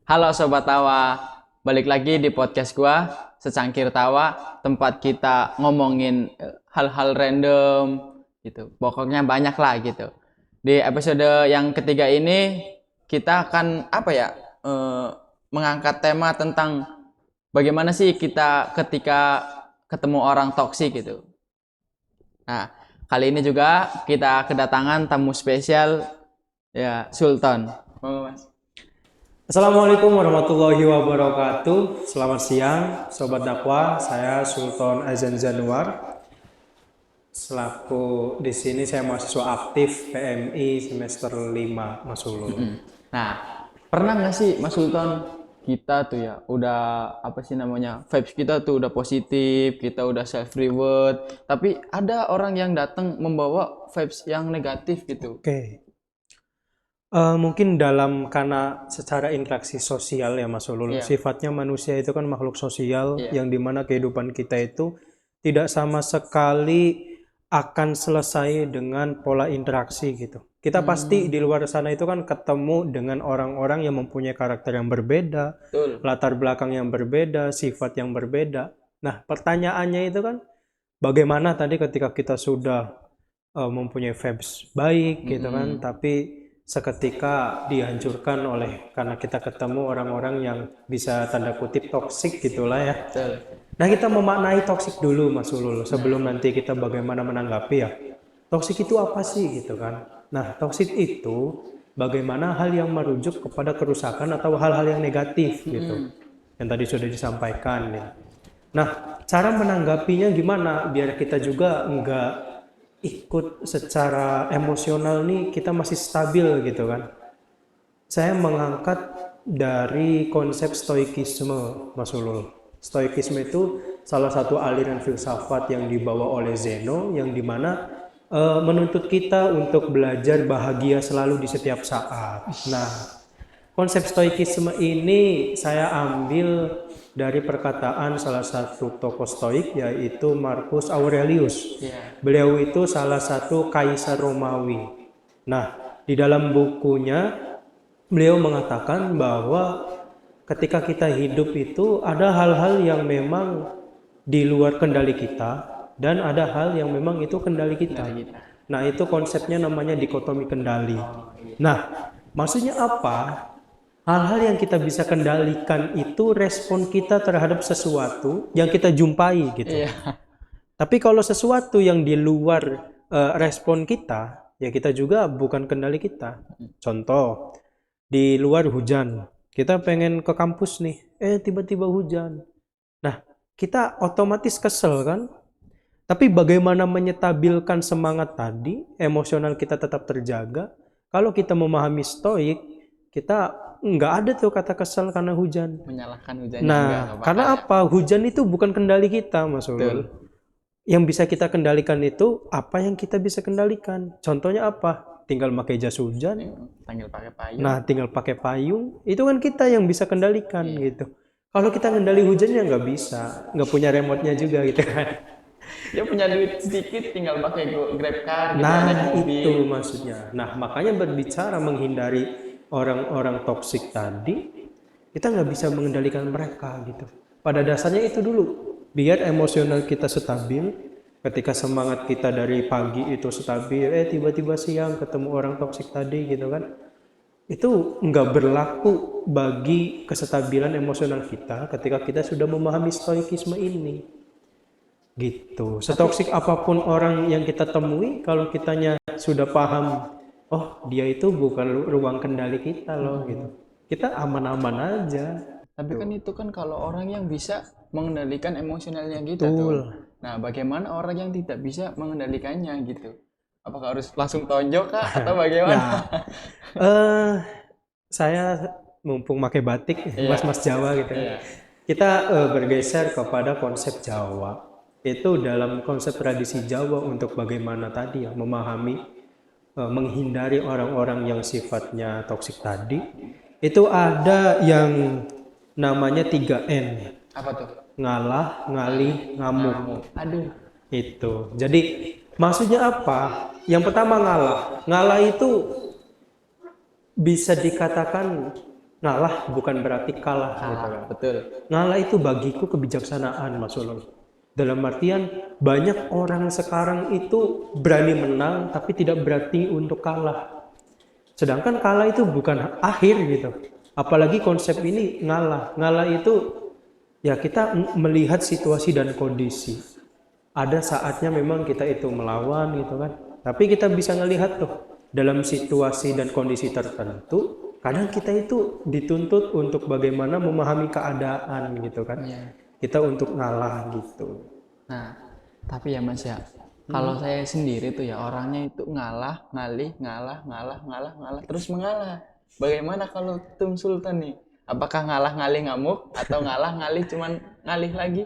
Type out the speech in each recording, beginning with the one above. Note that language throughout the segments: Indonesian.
Halo Sobat Tawa, balik lagi di podcast gua, Secangkir Tawa, tempat kita ngomongin hal-hal random gitu. Pokoknya banyak lah gitu. Di episode yang ketiga ini kita akan eh, mengangkat tema tentang bagaimana sih kita ketika ketemu orang toksik gitu. Nah, kali ini juga kita kedatangan tamu spesial ya Sultan. Oh, Mas. Assalamualaikum warahmatullahi wabarakatuh. Selamat siang, Sobat Dakwah. Saya Sultan Azan Januar. Selaku di sini saya mahasiswa aktif PMI semester 5 Mas Ulul. Nah, pernah nggak sih Mas Sultan kita tuh ya udah apa sih namanya vibes kita tuh udah positif, kita udah self reward, tapi ada orang yang datang membawa vibes yang negatif gitu. Oke. Mungkin karena secara interaksi sosial ya Mas Ulul, Iya, sifatnya manusia itu kan makhluk sosial iya. yang dimana kehidupan kita itu tidak sama sekali akan selesai dengan pola interaksi gitu. Kita pasti di luar sana itu kan ketemu dengan orang-orang yang mempunyai karakter yang berbeda, Betul. latar belakang yang berbeda, sifat yang berbeda. Nah, pertanyaannya itu kan bagaimana tadi ketika kita sudah mempunyai vibes baik gitu kan, tapi seketika dihancurkan karena kita ketemu orang-orang yang bisa tanda kutip toksik gitulah ya. Betul. Nah, kita memaknai toksik dulu Mas Ulul sebelum nanti kita bagaimana menanggapi ya. Toksik itu apa sih gitu kan? Nah, toksik itu bagaimana hal yang merujuk kepada kerusakan atau hal-hal yang negatif gitu. Yang tadi sudah disampaikan ya. Nah, cara menanggapinya gimana biar kita juga nggak ikut secara emosional nih kita masih stabil gitu kan. Saya mengangkat dari konsep stoikisme Mas Ulul. Stoikisme itu salah satu aliran filsafat yang dibawa oleh Zeno yang dimana menuntut kita untuk belajar bahagia selalu di setiap saat. Nah, konsep stoikisme ini saya ambil dari perkataan salah satu tokoh stoik yaitu Marcus Aurelius. Iya. Beliau itu salah satu kaisar Romawi. Nah, di dalam bukunya beliau mengatakan bahwa ketika kita hidup itu ada hal-hal yang memang di luar kendali kita dan ada hal yang memang itu kendali kita. Nah, itu konsepnya namanya dikotomi kendali. Nah, maksudnya apa? Hal-hal yang kita bisa kendalikan itu respon kita terhadap sesuatu yang kita jumpai gitu. Iya. Tapi kalau sesuatu yang di luar respon kita, ya kita juga bukan kendali kita. Contoh, di luar hujan, kita pengen ke kampus nih, tiba-tiba hujan. Nah, kita otomatis kesel kan? Tapi bagaimana menyetabilkan semangat tadi, emosional kita tetap terjaga. Kalau kita memahami stoik, kita nggak ada tuh kata kesel karena hujan. Menyalahkan hujannya enggak Nah, bakal karena ya. apa? Hujan itu bukan kendali kita, Mas Ulul. Betul. Yang bisa kita kendalikan itu apa yang kita bisa kendalikan. Contohnya apa? Tinggal pakai jas hujan. Tanggil pakai payung. Nah, tinggal pakai payung. Itu kan kita yang bisa kendalikan gitu. Kalau kita kendali hujannya nggak bisa, nggak punya remote-nya juga gitu kan. Dia punya duit sedikit tinggal pakai Grab car gitu, Nah, naik mobil. itu maksudnya. Nah, makanya berbicara menghindari orang-orang toksik tadi, kita nggak bisa mengendalikan mereka gitu. Pada dasarnya itu dulu, biar emosional kita stabil. Ketika semangat kita dari pagi itu stabil, tiba-tiba siang ketemu orang toksik tadi gitu kan. Itu nggak berlaku bagi kestabilan emosional kita ketika kita sudah memahami stoikisme ini. Gitu. Setoksik apapun orang yang kita temui, kalau kitanya sudah paham, oh dia itu bukan ruang kendali kita loh gitu. Kita aman-aman aja. Tapi kan itu kan kalau orang yang bisa mengendalikan emosionalnya gitu Betul. tuh. Nah, bagaimana orang yang tidak bisa mengendalikannya gitu? Apakah harus langsung tonjok kah atau bagaimana? Nah, eh saya mumpung pakai batik, mas-mas Jawa gitu. Iya. Kita bergeser kepada konsep Jawa. Itu dalam konsep tradisi Jawa untuk bagaimana tadi ya memahami menghindari orang-orang yang sifatnya toksik tadi. Itu ada yang namanya 3N. Apa tuh? Ngalah, ngalih, ngamuk. Aduh. Itu. Jadi maksudnya apa? Yang pertama ngalah. Ngalah itu bisa dikatakan ngalah bukan berarti kalah gitu kan. Betul. Ngalah itu bagiku kebijaksanaan, Mas Ulul. Dalam artian banyak orang sekarang itu berani menang tapi tidak berani untuk kalah. Sedangkan kalah itu bukan akhir gitu. Apalagi konsep ini ngalah. Ngalah itu ya kita melihat situasi dan kondisi. Ada saatnya memang kita itu melawan gitu kan. Tapi kita bisa ngelihat tuh dalam situasi dan kondisi tertentu, kadang kita itu dituntut untuk bagaimana memahami keadaan gitu kan. Iya. Kita untuk ngalah gitu. Nah, tapi ya Mas ya, kalau saya sendiri tuh ya orangnya itu ngalah, ngalih, ngalah, ngalah, ngalah, ngalah, terus mengalah. Bagaimana kalau Tum Sultan nih? Apakah ngalah ngalih ngamuk atau ngalah ngalih cuman ngalih lagi,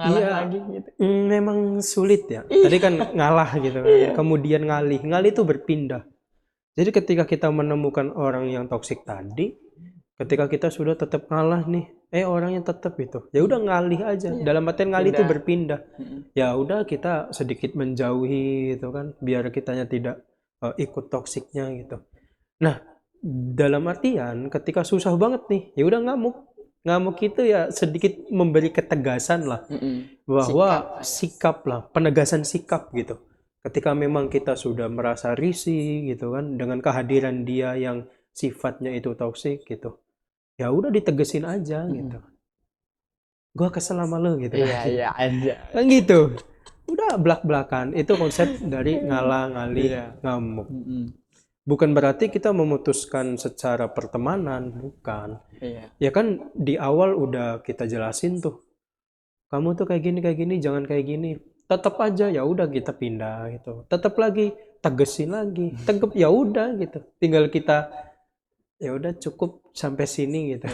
ngalah Iya, lagi gitu? memang sulit ya. Tadi kan ngalah gitu kan. Kemudian ngalih. Ngalih itu berpindah. Jadi ketika kita menemukan orang yang toksik tadi, ketika kita sudah tetap ngalah nih, orangnya tetap itu. Ya udah ngalih aja. Dalam artian ngalih itu berpindah. Ya udah kita sedikit menjauhi gitu kan, biar kitanya tidak ikut toksiknya gitu. Nah, dalam artian ketika susah banget nih, ya udah ngamuk. Ngamuk itu ya sedikit memberi ketegasan lah bahwa sikap lah, penegasan sikap gitu. Ketika memang kita sudah merasa risih gitu kan dengan kehadiran dia yang sifatnya itu toksik gitu. Ya udah ditegesin aja gitu. Gua kesel sama lo gitu. Iya aja. Kan gitu. Udah belak-belakan. Itu konsep dari ngalah, ngalih, ngamuk. Bukan berarti kita memutuskan secara pertemanan, bukan. Iya. Ya kan di awal udah kita jelasin tuh. Kamu tuh kayak gini, jangan kayak gini. Tetap aja ya udah kita pindah gitu. Tetap lagi tegesin lagi. Tegep ya udah gitu. Tinggal kita ya udah cukup sampai sini gitu.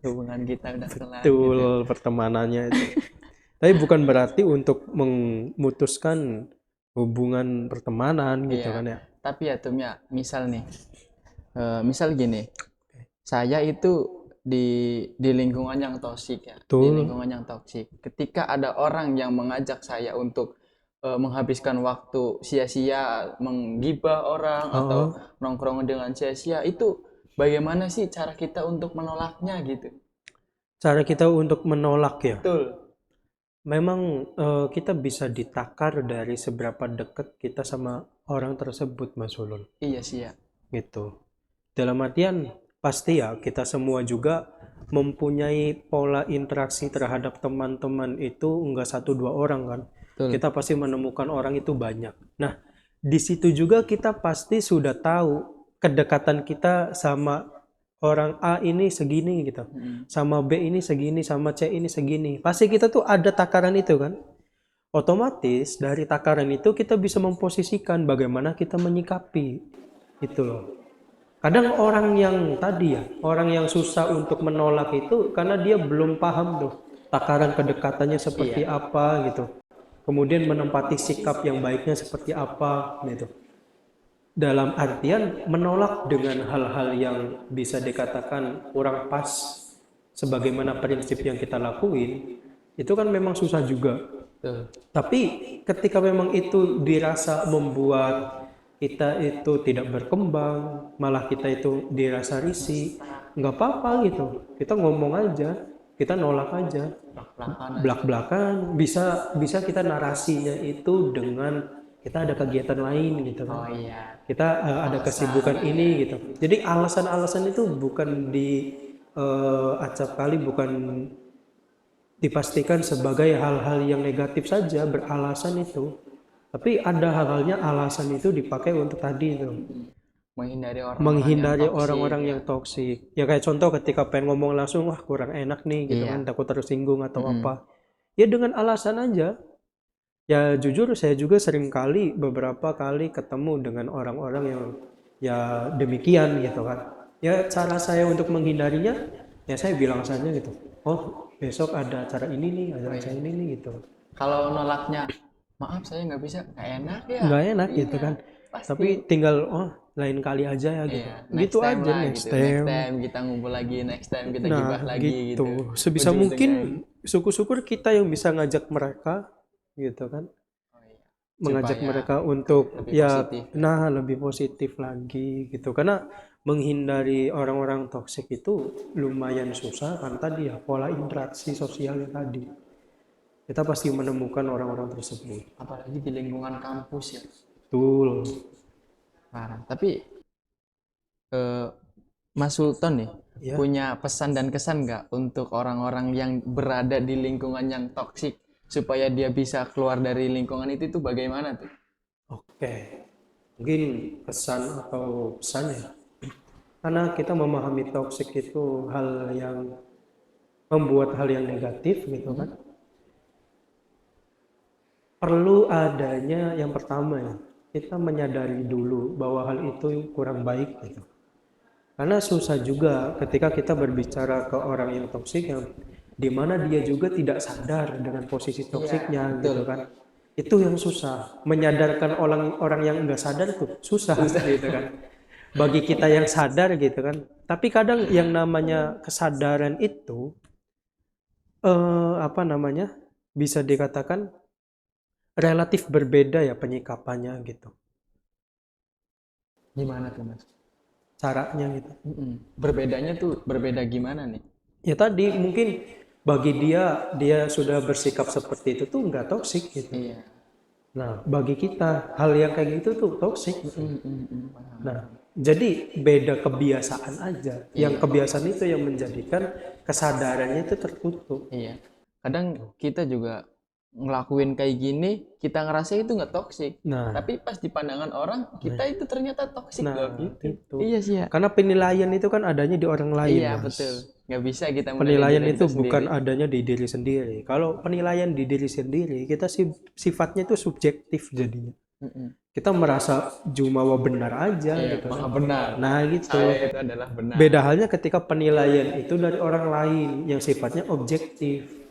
Hubungan kita udah kelar. Betul pertemanannya itu. Tapi bukan berarti untuk memutuskan hubungan pertemanan gitu kan ya. Tapi ya Tum ya, misal nih, misal gini, saya itu di lingkungan yang toksik ya, di lingkungan yang toksik. Ketika ada orang yang mengajak saya untuk menghabiskan waktu sia-sia, menggibah orang atau nongkrong dengan sia-sia, itu bagaimana sih cara kita untuk menolaknya gitu? Cara kita untuk menolak ya. Betul. Memang kita bisa ditakar dari seberapa dekat kita sama orang tersebut, Mas Ulul. Iya sih ya. Gitu. Dalam artian pasti ya kita semua juga mempunyai pola interaksi terhadap teman-teman itu enggak 1-2 orang kan. Betul. Kita pasti menemukan orang itu banyak. Nah, di situ juga kita pasti sudah tahu kedekatan kita sama orang A ini segini gitu, sama B ini segini, sama C ini segini. Pasti kita tuh ada takaran itu kan. Otomatis dari takaran itu kita bisa memposisikan bagaimana kita menyikapi itu loh. Kadang orang yang tadi ya, orang yang susah untuk menolak itu karena dia belum paham tuh takaran kedekatannya seperti apa gitu. Kemudian menempati sikap yang baiknya seperti apa gitu. Dalam artian menolak dengan hal-hal yang bisa dikatakan kurang pas sebagaimana prinsip yang kita lakuin, itu kan memang susah juga. Tapi ketika memang itu dirasa membuat kita itu tidak berkembang, malah kita itu dirasa risih, nggak apa-apa gitu. Kita ngomong aja, kita nolak aja, belak-belakan. Bisa kita narasinya itu dengan kita ada kegiatan lain gitu kan. Kita ada kesibukan ini gitu. Jadi alasan-alasan itu bukan acap kali bukan dipastikan sebagai hal-hal yang negatif saja beralasan itu. Tapi ada hal-halnya alasan itu dipakai untuk tadi itu. Menghindari orang-orang yang toksik. Ya kayak contoh ketika pengen ngomong langsung, wah kurang enak nih gitu kan, takut tersinggung atau apa. Ya dengan alasan aja. Ya jujur saya juga sering kali beberapa kali ketemu dengan orang-orang yang ya demikian gitu kan. Ya cara saya untuk menghindarinya ya saya bilang saja gitu. Oh besok ada acara ini nih, ada acara ini nih gitu. Kalau nolaknya, maaf saya nggak bisa, nggak enak ya. Nggak enak gitu kan. Pasti. Tapi tinggal lain kali aja ya gitu. Gitu aja next time. Next time kita ngumpul lagi, next time kita gibah lagi gitu. Sebisa mungkin syukur-syukur kita yang bisa ngajak mereka gitu kan, mengajak mereka untuk ya positif. Lebih positif lagi gitu, karena menghindari orang-orang toksik itu lumayan susah kan tadi ya, pola interaksi sosialnya tadi. Kita pasti menemukan orang-orang tersebut. Apalagi di lingkungan kampus ya. Betul. Parah. Tapi Mas Sultan nih Ya. punya pesan dan kesan nggak untuk orang-orang yang berada di lingkungan yang toksik supaya dia bisa keluar dari lingkungan itu bagaimana tuh? Oke. Mungkin pesan atau pesannya. Karena kita memahami toksik itu hal yang membuat hal yang negatif gitu kan. Perlu adanya yang pertama ya, kita menyadari dulu bahwa hal itu kurang baik gitu. Karena susah juga ketika kita berbicara ke orang yang toksik yang dimana dia juga tidak sadar dengan posisi toksiknya gitu kan. Itu yang susah. Menyadarkan orang yang enggak sadar tuh susah gitu kan. Bagi kita yang sadar gitu kan. Tapi kadang yang namanya kesadaran itu bisa dikatakan relatif berbeda ya penyikapannya gitu. Gimana tuh Mas? Caranya gitu. Berbedanya tuh berbeda gimana nih? Ya tadi mungkin bagi dia sudah bersikap seperti itu tuh nggak toksik gitu. Iya. Nah, bagi kita hal yang kayak gitu tuh toksik. Nah, jadi beda kebiasaan aja. Yang kebiasaan itu yang menjadikan kesadarannya itu tertutup. Iya. Kadang kita juga ngelakuin kayak gini, kita ngerasa itu nggak toksik. Nah, Tapi pas di pandangan orang, kita itu ternyata toksik loh gitu. itu. Iya sih ya. Karena penilaian itu kan adanya di orang lain. Iya, Mas. betul. Nggak bisa kita menilai Penilaian diri itu kita bukan sendiri. adanya di diri sendiri. Kalau penilaian di diri sendiri, kita sifatnya itu subjektif jadinya. Kita merasa jumawa benar aja Iya, gitu. maha benar. Nah gitu. Saya itu adalah benar. Beda halnya ketika penilaian itu dari orang lain yang sifatnya objektif.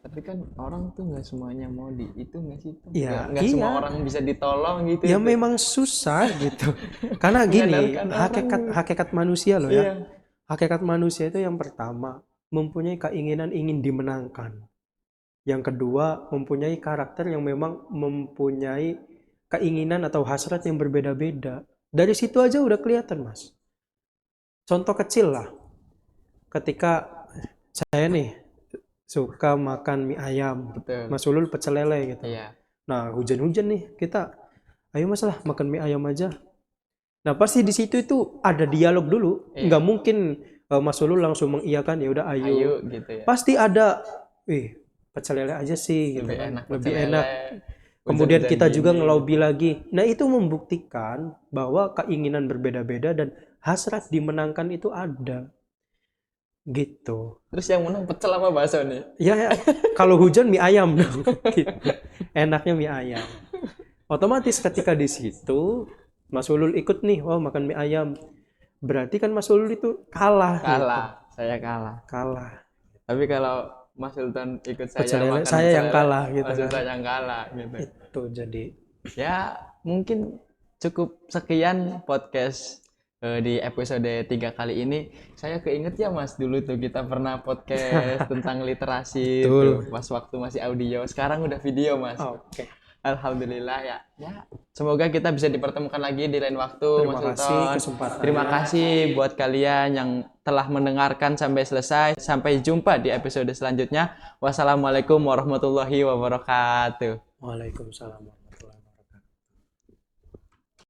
Tapi kan orang tuh nggak semuanya mau itu nggak sih? Ya, Nggak semua iya. orang bisa ditolong gitu. Ya memang susah gitu. Karena gini, Menyadarkan hakikat manusia loh ya. Iya. Hakikat manusia itu yang pertama mempunyai keinginan ingin dimenangkan. Yang kedua mempunyai karakter yang memang mempunyai keinginan atau hasrat yang berbeda-beda. Dari situ aja udah kelihatan, Mas. Contoh kecil lah. Ketika saya nih suka makan mie ayam, Betul. Mas Ulul pecel lele gitu. Iya. Nah, hujan-hujan nih kita, ayo Mas lah makan mie ayam aja. Nah, pasti di situ itu ada dialog dulu. Iya. Nggak mungkin Mas Ulul langsung mengiyakan ya udah ayo. Ayo gitu ya. Pasti ada, pecel lele aja sih gitu Lebih kan. enak. Lebih pecel enak. lele. Kemudian Hujan-hujan kita juga gini. ngelobi lagi. Nah, itu membuktikan bahwa keinginan berbeda-beda dan hasrat dimenangkan itu ada. Gitu. Terus yang menang pecel apa bakso nih? Ya, kalau hujan mie ayam dong. Gitu. Enaknya mie ayam. Otomatis ketika di situ Mas Ulul ikut nih, makan mie ayam. Berarti kan Mas Ulul itu kalah. Kalah. Saya kalah. Kalah. Tapi kalau Mas Sultan ikut saya Pecel lele, makan saya pecel yang lele, kalah gitu Mas kan. Sultan yang kalah gitu. Itu jadi. Ya, mungkin cukup sekian podcast di episode 3 kali ini. Saya keinget ya Mas, dulu tuh kita pernah podcast tentang literasi tuh, pas waktu masih audio. Sekarang udah video Mas. Oke. Alhamdulillah ya. Ya, semoga kita bisa dipertemukan lagi di lain waktu Terima Mas kasih Sultan. kesempatannya. Terima kasih buat kalian yang telah mendengarkan sampai selesai. Sampai jumpa di episode selanjutnya. Wassalamualaikum warahmatullahi wabarakatuh. Waalaikumsalam.